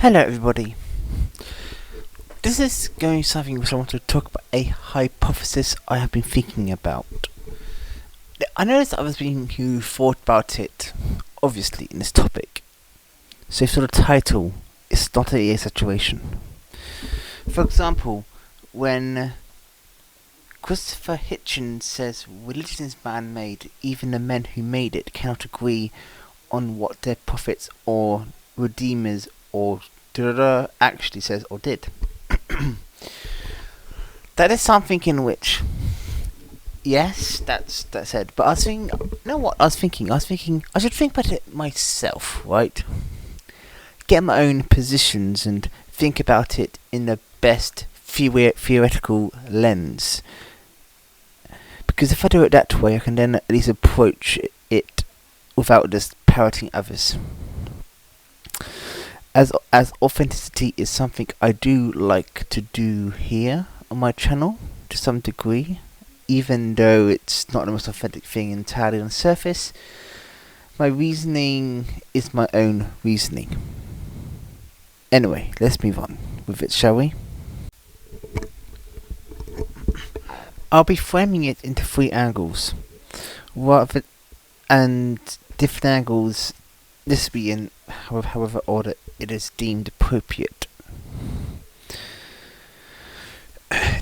Hello everybody. This is going something which I want to talk about, a hypothesis I have been thinking about. I noticed others who thought about it, obviously, in this topic. So for the title, it's not a situation. For example, when Christopher Hitchens says religion is man-made, even the men who made it cannot agree on what their prophets or redeemers or actually says or did. That is something in which, yes, that's it. But I was thinking, you know what? I was thinking I should think about it myself, right? Get my own positions and think about it in the best theoretical lens. Because if I do it that way, I can then at least approach it without just parroting others. As authenticity is something I do like to do here on my channel to some degree, even though it's not the most authentic thing entirely on the surface, my reasoning is my own reasoning. Anyway, let's move on with it, shall we? I'll be framing it into three angles, and different angles. This will be in however order it is deemed appropriate.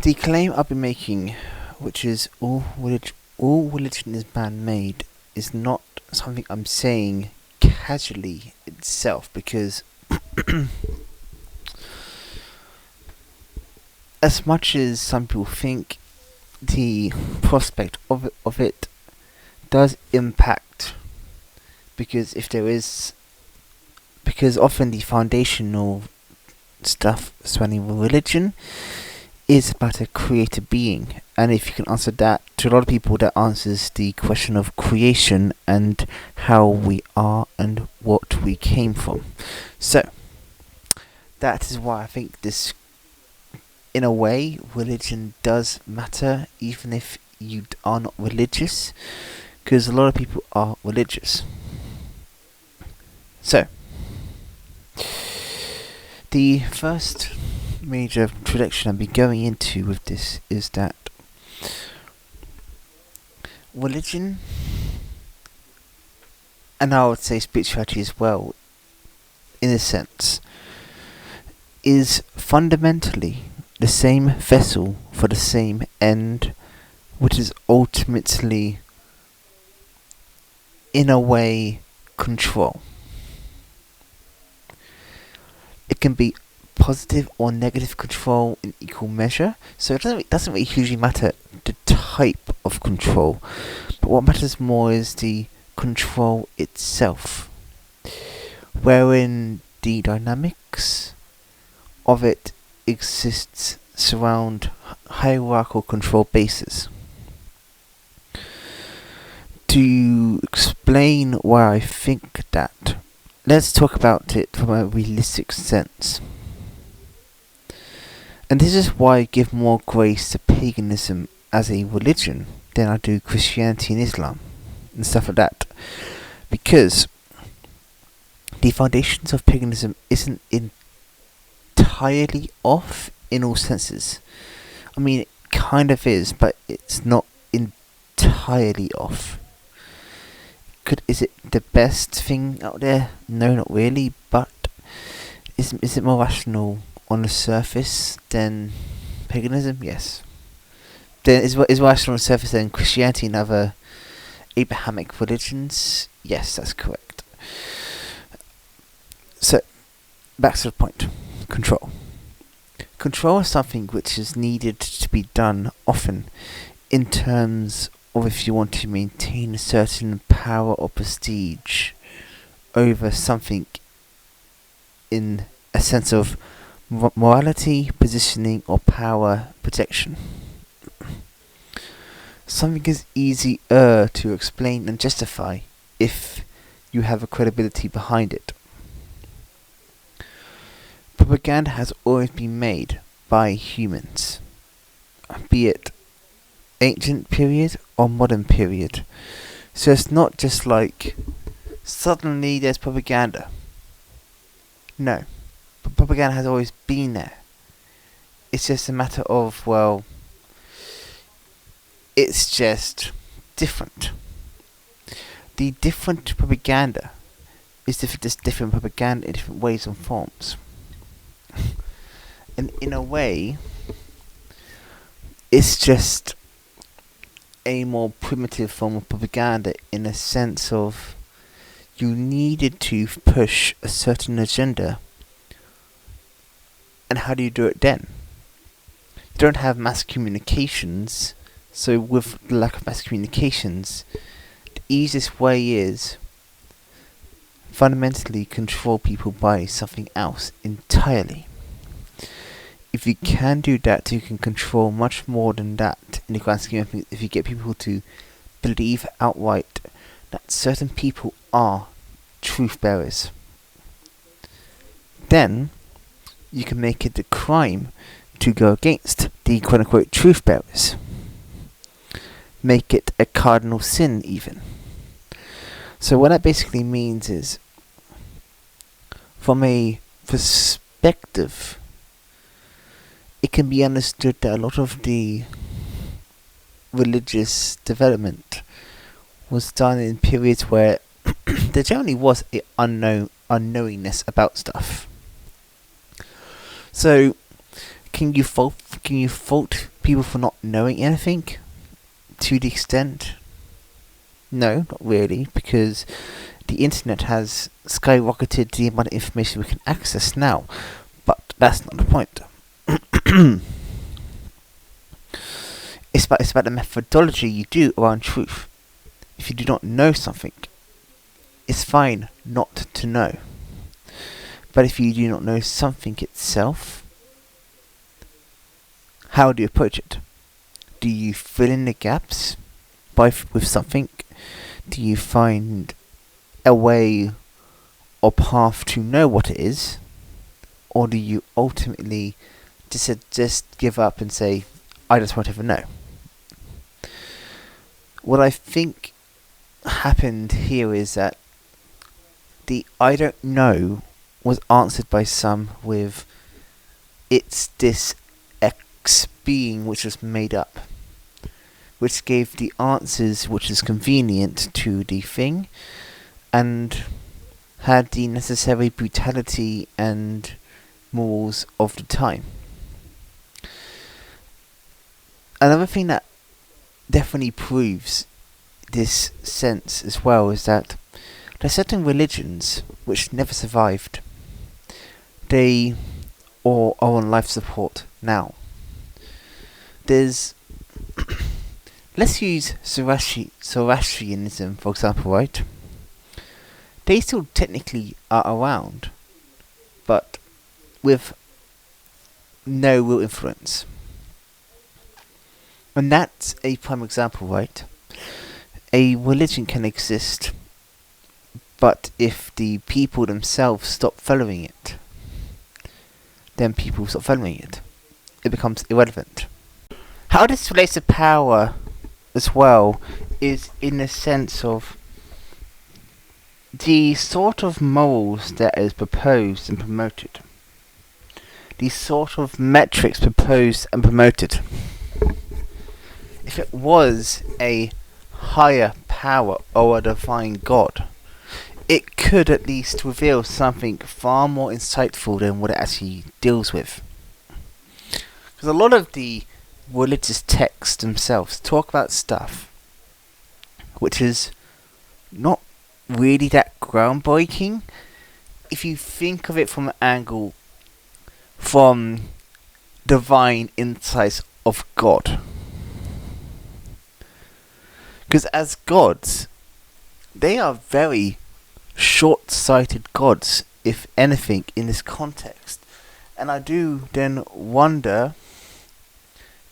The claim I'll be making, which is all religion is man-made, is not something I'm saying casually itself, because as much as some people think, the prospect of it does impact, because often the foundational stuff surrounding religion is about a creator being, and if you can answer that, to a lot of people that answers the question of creation and how we are and what we came from. So that is why I think this, in a way, religion does matter, even if you are not religious, because a lot of people are religious. So, the first major introduction I'll be going into with this is that religion, and I would say spirituality as well, in a sense, is fundamentally the same vessel for the same end, which is ultimately, in a way, control. It can be positive or negative control in equal measure, so it doesn't really hugely matter the type of control, but what matters more is the control itself, wherein the dynamics of it exists surround hierarchical control bases. To explain why I think that, let's talk about it from a realistic sense. And this is why I give more grace to paganism as a religion than I do Christianity and Islam and stuff like that. Because the foundations of paganism isn't entirely off in all senses. I mean, it kind of is, but it's not entirely off. Is it the best thing out there? No, not really, but is it more rational on the surface than paganism? Yes. Then is rational on the surface than Christianity and other Abrahamic religions? Yes, that's correct. So, back to the point. Control. Control is something which is needed to be done often in terms of if you want to maintain a certain power or prestige over something in a sense of morality, positioning, or power projection. Something is easier to explain and justify if you have a credibility behind it. Propaganda has always been made by humans, be it ancient period or modern period. So it's not just like suddenly there's propaganda. No. propaganda has always been there. It's just a matter of, well, it's just different. The different propaganda is just different propaganda in different ways and forms. And in a way, it's just a more primitive form of propaganda in a sense of you needed to push a certain agenda. And how do you do it then? You don't have mass communications, so with the lack of mass communications, the easiest way is fundamentally control people by something else entirely. If you can do that, you can control much more than that in the grand scheme of things. If you get people to believe outright that certain people are truth bearers, then you can make it a crime to go against the quote-unquote truth bearers. Make it a cardinal sin even. So what that basically means is, from a perspective, it can be understood that a lot of the religious development was done in periods where there generally was a unknowingness about stuff. So, can you fault people for not knowing anything? To the extent? No, not really, because the internet has skyrocketed the amount of information we can access now. But that's not the point. It's about the methodology you do around truth. If you do not know something, it's fine not to know. But if you do not know something itself, how do you approach it? Do you fill in the gaps with something? Do you find a way or path to know what it is? Or do you ultimately just give up and say, I just won't ever know? What I think happened here is that the I don't know was answered by some with it's this X being which was made up, which gave the answers which is convenient to the thing and had the necessary brutality and morals of the time. Another thing that definitely proves this sense as well is that there are certain religions which never survived. They all are on life support now. There's let's use Zoroastrianism for example, right? They still technically are around, but with no real influence. And that's a prime example, right? A religion can exist, but if the people themselves stop following it, then people stop following it. It becomes irrelevant. How this relates to power as well is in the sense of the sort of morals that is proposed and promoted. The sort of metrics proposed and promoted. If it was a higher power or a divine God, it could at least reveal something far more insightful than what it actually deals with. Because a lot of the religious texts themselves talk about stuff which is not really that groundbreaking if you think of it from an angle from divine insights of God. Because as gods, they are very short-sighted gods, if anything, in this context. And I do then wonder,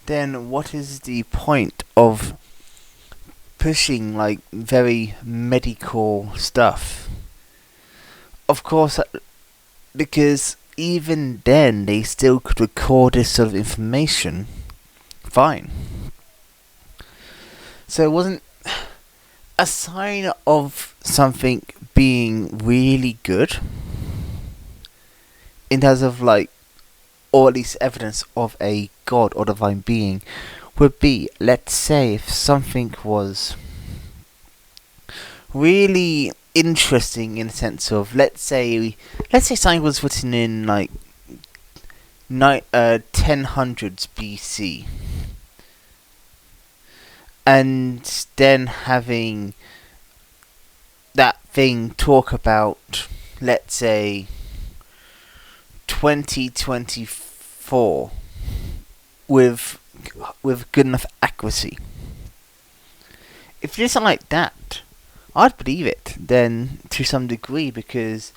then what is the point of pushing like very medical stuff? Of course, because even then they still could record this sort of information fine. So it wasn't a sign of something being really good in terms of like, or at least evidence of a god or divine being, would be, let's say, if something was really interesting in the sense of, let's say something was written in like 1000s BC, and then having that thing talk about, let's say, 2024 with good enough accuracy. If you did something like that, I'd believe it then to some degree, because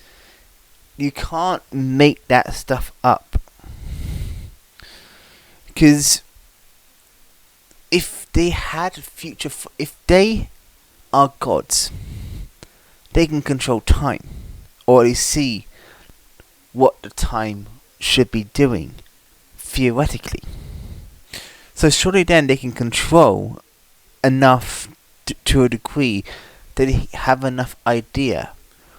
you can't make that stuff up. Because if they had if they are gods, they can control time, or at least see what the time should be doing, theoretically. So surely then they can control enough to a degree that they have enough idea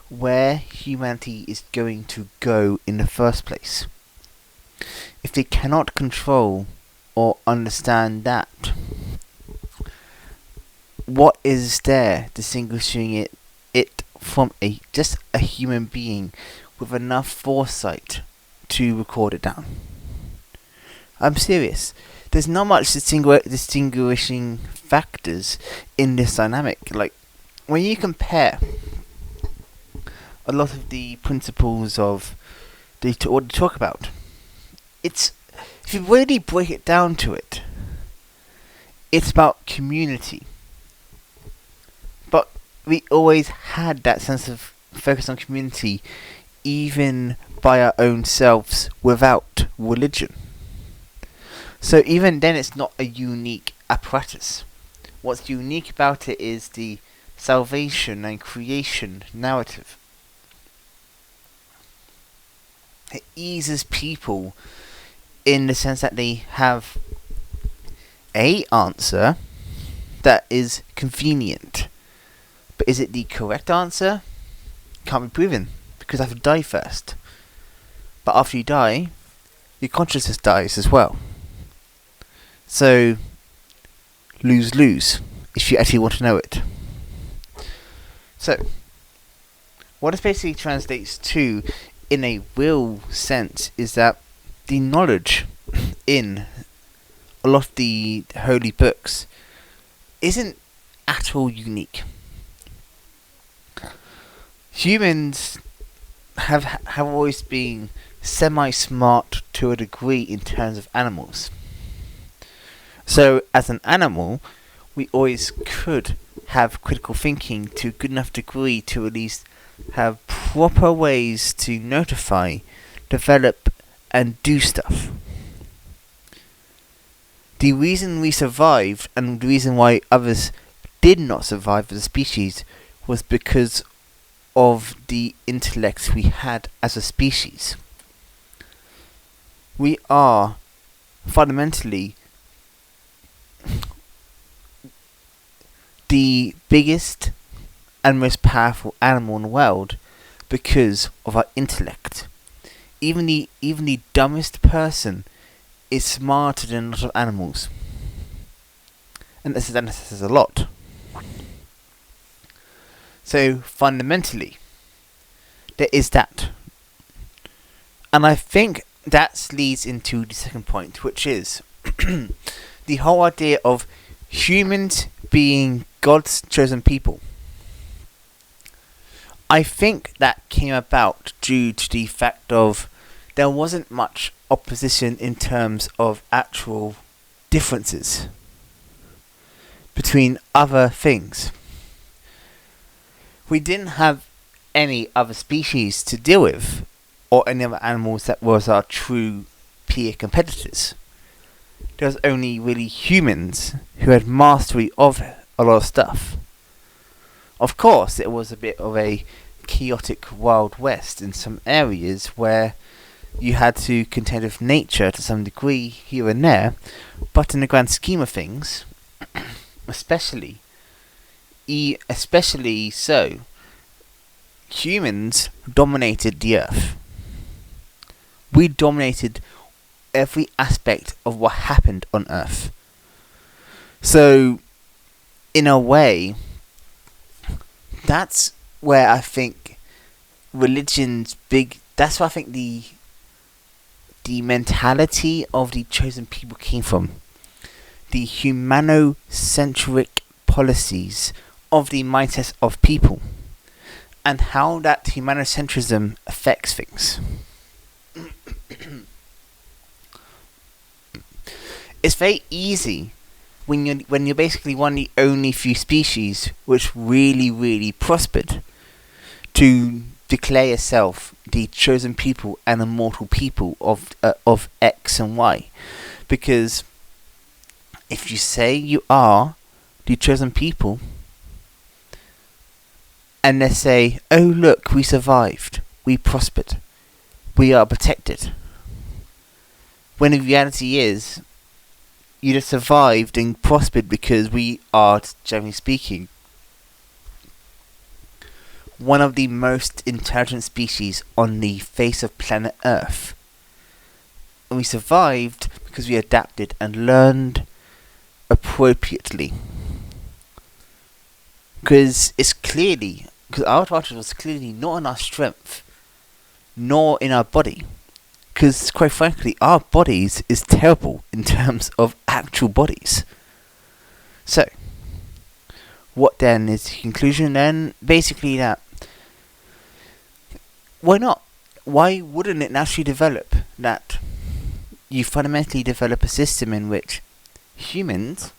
where humanity is going to go in the first place. If they cannot control or understand that, what is there distinguishing it from just a human being with enough foresight to record it down? I'm serious. There's not much distinguishing factors in this dynamic. Like, when you compare a lot of the principles of what they talk about, if you really break it down to it, it's about community. But we always had that sense of focus on community, even by our own selves, without religion. So even then, it's not a unique apparatus. What's unique about it is the salvation and creation narrative. It eases people in the sense that they have a answer that is convenient. But is it the correct answer? Can't be proven, because I have to die first. But after you die, your consciousness dies as well. So, lose-lose, if you actually want to know it. So, what this basically translates to, in a real sense, is that the knowledge in a lot of the holy books isn't at all unique. Humans have always been semi-smart to a degree in terms of animals. So, as an animal, we always could have critical thinking to a good enough degree to at least have proper ways to notify, develop, and do stuff. The reason we survived, and the reason why others did not survive as a species, was because of the intellect we had as a species. We are fundamentally the biggest and most powerful animal in the world because of our intellect. Even the dumbest person is smarter than a lot of animals. And this is a lot. So fundamentally, there is that. And I think that leads into the second point, which is the whole idea of humans being God's chosen people. I think that came about due to the fact of there wasn't much opposition in terms of actual differences between other things. We didn't have any other species to deal with, or any other animals that was our true peer competitors. There was only really humans who had mastery of a lot of stuff. Of course, it was a bit of a chaotic Wild West in some areas where you had to contend with nature to some degree here and there, but in the grand scheme of things, especially so, humans dominated the earth. we dominated every aspect of what happened on Earth. So, in a way, that's where I think religion's big. That's where I think the mentality of the chosen people came from. The humanocentric policies of the mindsets of people, and how that humanocentrism affects things. It's very easy when you're basically one of the only few species which really prospered to declare yourself the chosen people and immortal people of X and Y, because if you say you are the chosen people, and they say, "Oh look, we survived, we prospered, we are protected," when the reality is, you just survived and prospered because we are, generally speaking, one of the most intelligent species on the face of planet Earth. And we survived because we adapted and learned appropriately. Because our advantage was clearly not in our strength, nor in our body. Because, quite frankly, our bodies is terrible in terms of actual bodies. So, what then is the conclusion then? Basically that, why not? Why wouldn't it naturally develop that you fundamentally develop a system in which humans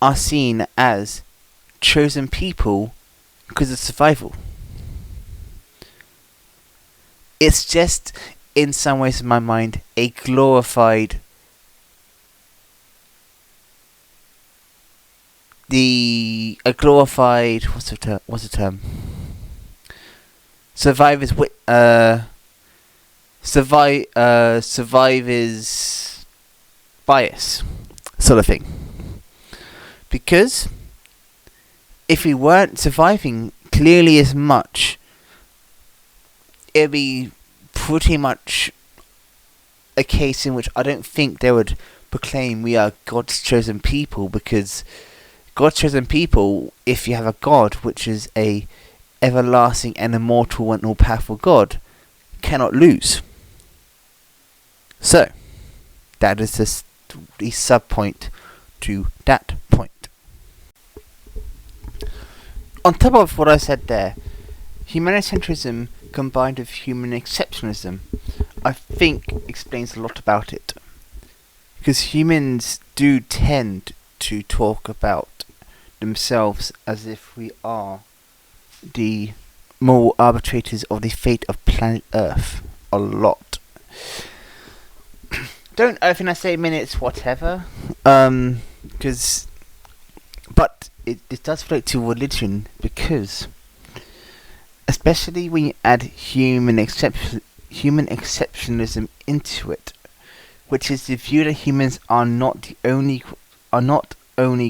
are seen as chosen people because of survival? It's just, in some ways in my mind, a glorified what's the term? Survivor's bias sort of thing. Because if we weren't surviving clearly as much, it'd be pretty much a case in which I don't think they would proclaim we are God's chosen people, because God's chosen people, if you have a God which is a everlasting and immortal and all-powerful God, cannot lose. So, that is the sub-point to that point. On top of what I said there, humanocentrism combined with human exceptionalism, I think explains a lot about it. Because humans do tend to talk about themselves as if we are the moral arbitrators of the fate of planet Earth a lot. Don't often I say minutes whatever, but it does relate to religion, because especially when you add human exceptionalism into it, which is the view that humans are not only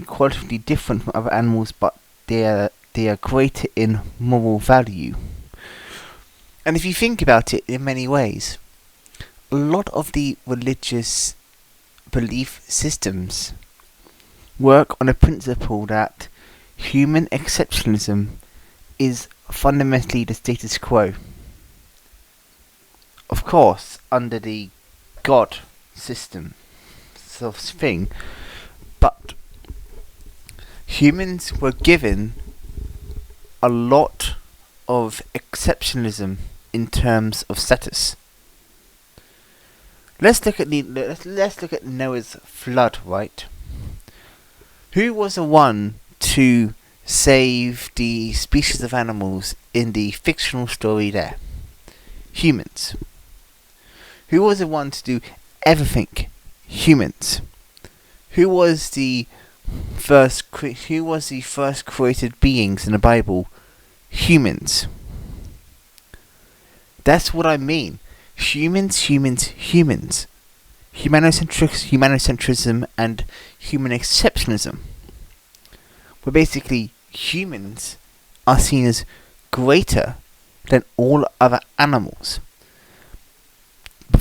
qualitatively different from other animals, but they are greater in moral value. And if you think about it in many ways, a lot of the religious belief systems work on a principle that human exceptionalism is fundamentally the status quo. Of course, under the God system sort of thing, but humans were given a lot of exceptionalism in terms of status. Let's look at Noah's flood, right? Who was the one to save the species of animals in the fictional story there? Humans. Who was the one to do everything? Humans. Who was the first created beings in the Bible? Humans. That's what I mean. Humans. Humanocentrism and human exceptionalism. Where basically humans are seen as greater than all other animals.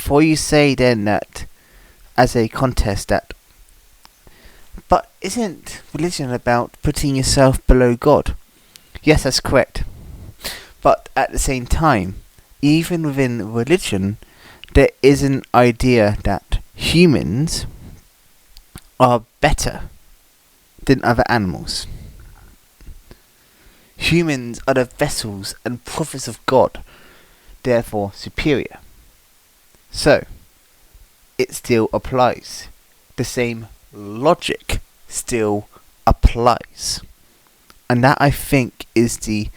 before you say then that, as a contest, that, but isn't religion about putting yourself below God? Yes, that's correct. But at the same time, even within religion, there is an idea that humans are better than other animals. Humans are the vessels and prophets of God, therefore superior. So, it still applies. The same logic still applies. And that, I think, is the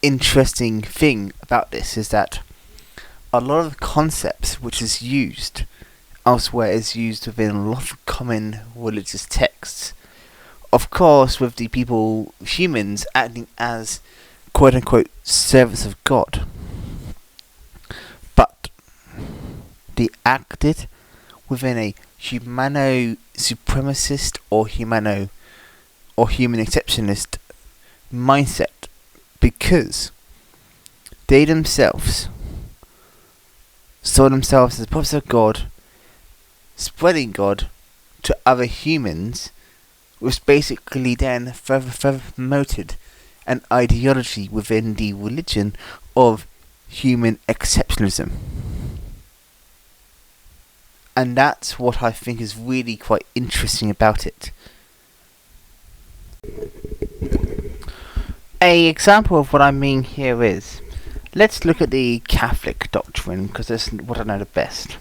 interesting thing about this, is that a lot of concepts which is used elsewhere is used within a lot of common religious texts. Of course, with the people, humans, acting as quote-unquote servants of God. But they acted within a humano-supremacist or human exceptionalist mindset, because they themselves saw themselves as prophets of God, spreading God to other humans, which basically then further promoted an ideology within the religion of human exceptionalism. And that's what I think is really quite interesting about it. An example of what I mean here is, let's look at the Catholic doctrine, because that's what I know the best.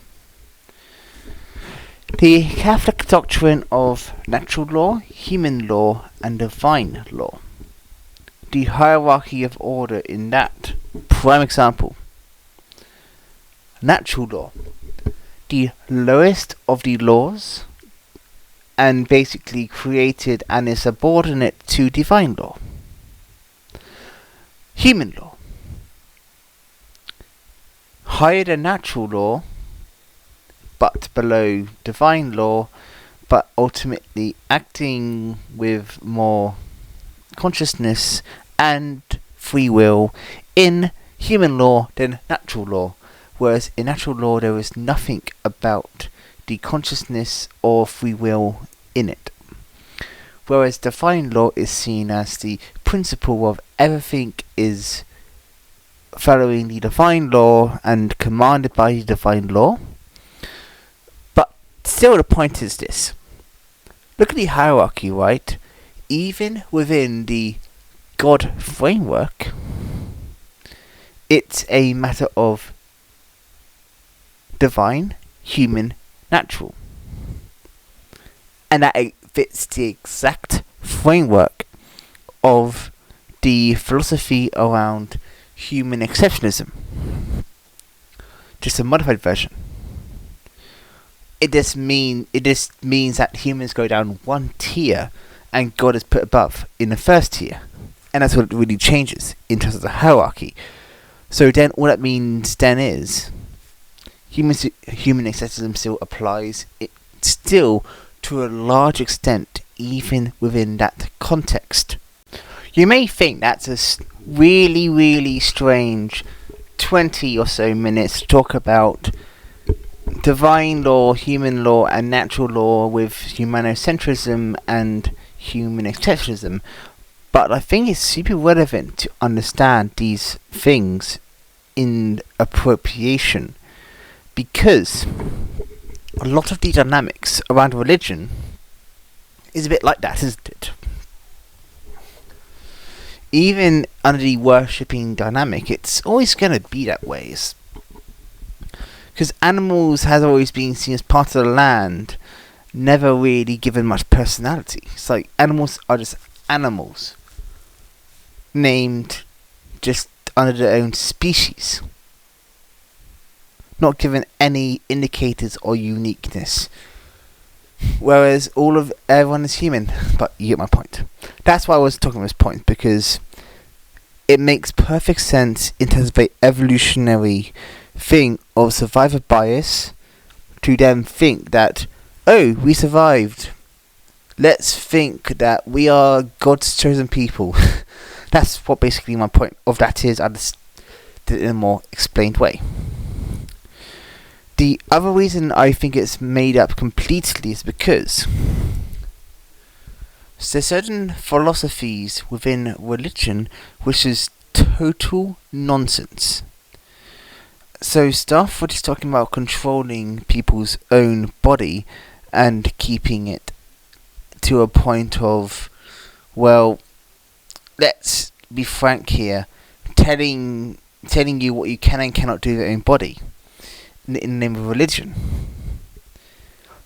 The Catholic doctrine of natural law, human law, and divine law. The hierarchy of order in that. Prime example. Natural law. The lowest of the laws, and basically created and is subordinate to divine law. Human law. Higher than natural law, but below divine law, but ultimately acting with more consciousness and free will in human law than natural law. Whereas in natural law there is nothing about the consciousness or free will in it. Whereas divine law is seen as the principle of everything is following the divine law and commanded by the divine law. But still the point is this. Look at the hierarchy, right? Even within the God framework, it's a matter of divine, human, natural. And that fits the exact framework of the philosophy around human exceptionalism. Just a modified version. It just means that humans go down one tier and God is put above in the first tier. And that's what it really changes in terms of the hierarchy. So then all that means then is human exceptionalism still applies. It still, to a large extent, even within that context. You may think that's a really, really strange 20 or so minutes to talk about divine law, human law, and natural law with humanocentrism and human exceptionalism. But I think it's super relevant to understand these things in appropriation, because a lot of the dynamics around religion is a bit like that, isn't it? Even under the worshipping dynamic, it's always going to be that way. Because animals has always been seen as part of the land, never really given much personality. It's like animals are just animals, named just under their own species, not given any indicators or uniqueness. Whereas everyone is human. But you get my point. That's why I was talking about this point, because it makes perfect sense in terms of an evolutionary thing of survivor bias to then think that, oh, we survived, let's think that we are God's chosen people. That's what basically my point of that is. I just did it in a more explained way. The other reason I think it's made up completely is because there's certain philosophies within religion which is total nonsense. So stuff which is talking about controlling people's own body and keeping it to a point of, well, let's be frank here, telling you what you can and cannot do with your own body in the name of religion.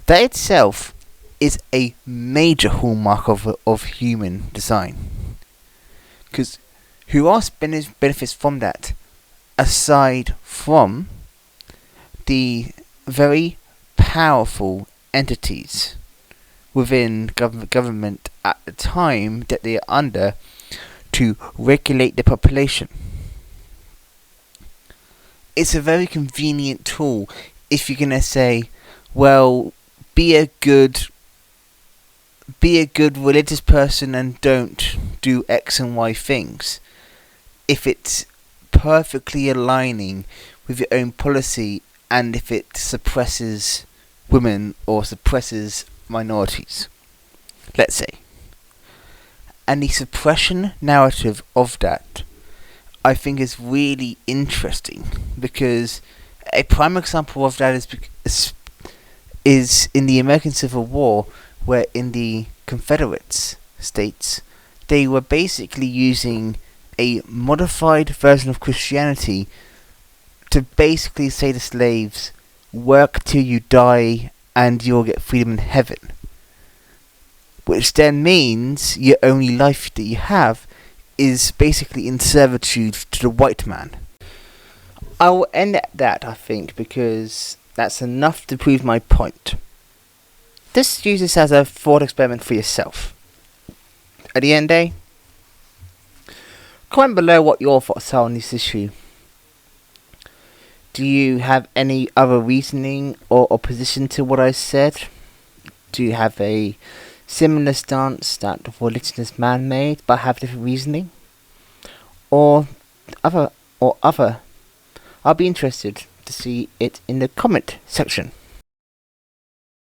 That itself is a major hallmark of human design. Because who else benefits from that aside from the very powerful entities within government at the time that they are under to regulate the population? It's a very convenient tool if you're gonna say, well, be a good religious person and don't do X and Y things. If it's perfectly aligning with your own policy and if it suppresses women or suppresses minorities, let's say. And the suppression narrative of that, I think, is really interesting, because a prime example of that is in the American Civil War, where in the Confederate States they were basically using a modified version of Christianity to basically say to slaves, work till you die and you'll get freedom in heaven. Which then means your only life that you have is basically in servitude to the white man. I will end at that, I think, because that's enough to prove my point. Just use this as a thought experiment for yourself. At the end of the day, comment below what your thoughts are on this issue. Do you have any other reasoning or opposition to what I said? Do you have a similar stance that religion is man-made but have different reasoning? Or other? I'll be interested to see it in the comment section.